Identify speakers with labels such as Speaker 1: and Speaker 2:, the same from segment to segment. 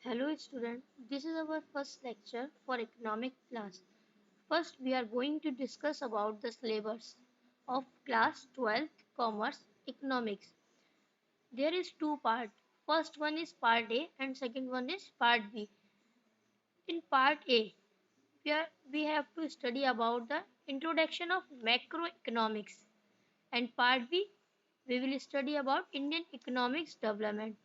Speaker 1: Hello student, this is our first lecture for economic class. First we are going to discuss about the syllabus of class 12th commerce economics. There is two part. First one is part A and second one is part B. In part A, we have to study about the introduction of macroeconomics and part B we will study about Indian economics development.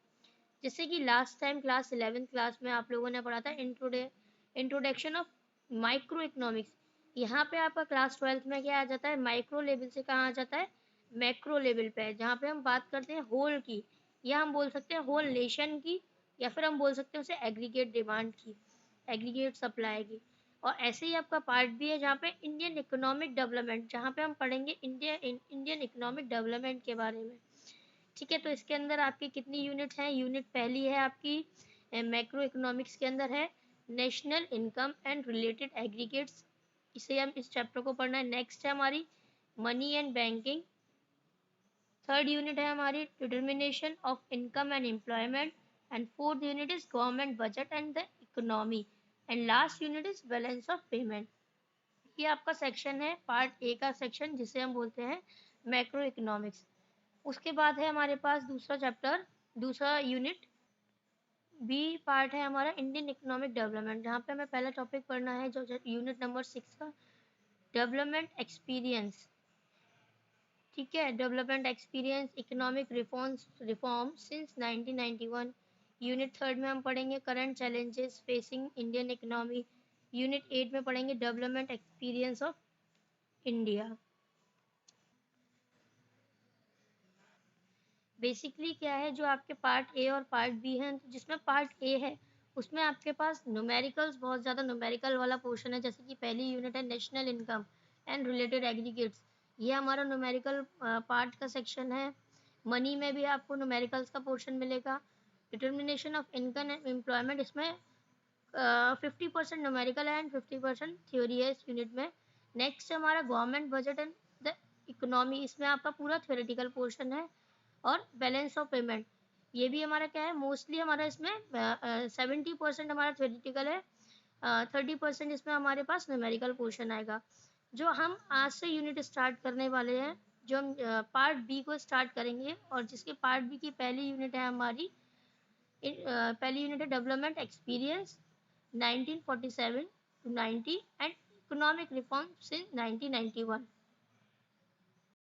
Speaker 1: जैसे कि last time class 11th class में आप लोगों ने पढ़ा था introduction of micro economics. यहाँ पे आपका क्लास 12th में क्या आ जाता है, माइक्रो लेवल से कहाँ आ जाता है, मैक्रो लेवल पे, जहाँ पे हम बात करते हैं होल की, या हम बोल सकते हैं होल नेशन की, या फिर हम बोल सकते हैं उसे एग्रीगेट डिमांड की, एग्रीगेट सप्लाई की। और ऐसे ही आपका पार्ट भी है जहाँ पे इंडियन इकोनॉमिक डेवलपमेंट, जहाँ पे हम पढ़ेंगे इंडियन इकोनॉमिक डेवलपमेंट के बारे में। ठीक है, तो इसके अंदर आपकी कितनी यूनिट्स हैं? यूनिट पहली है आपकी मैक्रो इकोनॉमिक्स के अंदर है national income and related aggregates, इसे हम इस चैप्टर को पढ़ना है। नेक्स्ट है हमारी money and banking. Third unit है हमारी determination of income and employment and fourth unit is government budget and the economy and last unit is balance of payment. ये आपका सेक्शन है पार्ट ए का सेक्शन, जिसे हम बोलते हैं मैक्रो इकोनॉमिक्स। उसके बाद है हमारे पास दूसरा चैप्टर, दूसरा यूनिट बी पार्ट है हमारा इंडियन इकोनॉमिक डेवलपमेंट, जहाँ पे हमें पहला टॉपिक पढ़ना है जो यूनिट नंबर 6 का डेवलपमेंट एक्सपीरियंस। ठीक है, development experience economic reform since 1991। Unit third में हम पढ़ेंगे current challenges facing Indian economy. Unit 8 में पढ़ेंगे development experience of India. Basically क्या है, जो आपके पार्ट ए और पार्ट बी है, तो जिसमें पार्ट ए है उसमें आपके पास न्यूमेरिकल्स, बहुत ज़्यादा न्यूमेरिकल वाला पोर्शन है। जैसे कि पहली यूनिट है national income and related aggregates, ये हमारा न्यूमेरिकल पार्ट का सेक्शन है। मनी में भी आपको न्यूमेरिकल्स का पोर्शन मिलेगा। Determination of income and employment, इसमें 50% न्यूमेरिकल है एंड 50% थ्योरी है इस यूनिट में। नेक्स्ट हमारा government budget and the economy, इसमें आपका पूरा थ्योरेटिकल पोर्शन है। और बैलेंस ऑफ पेमेंट, ये भी हमारा क्या है, मोस्टली हमारा इसमें 70% हमारा थ्योरेटिकल है, 30% इसमें हमारे पास न्यूमेरिकल पोर्शन आएगा। जो हम आज से यूनिट स्टार्ट करने वाले हैं, जो हम पार्ट बी को स्टार्ट करेंगे, और जिसके पार्ट बी की पहली यूनिट है हमारी पहली यूनिट है development experience 1947 to 90 and economic reform since 1991।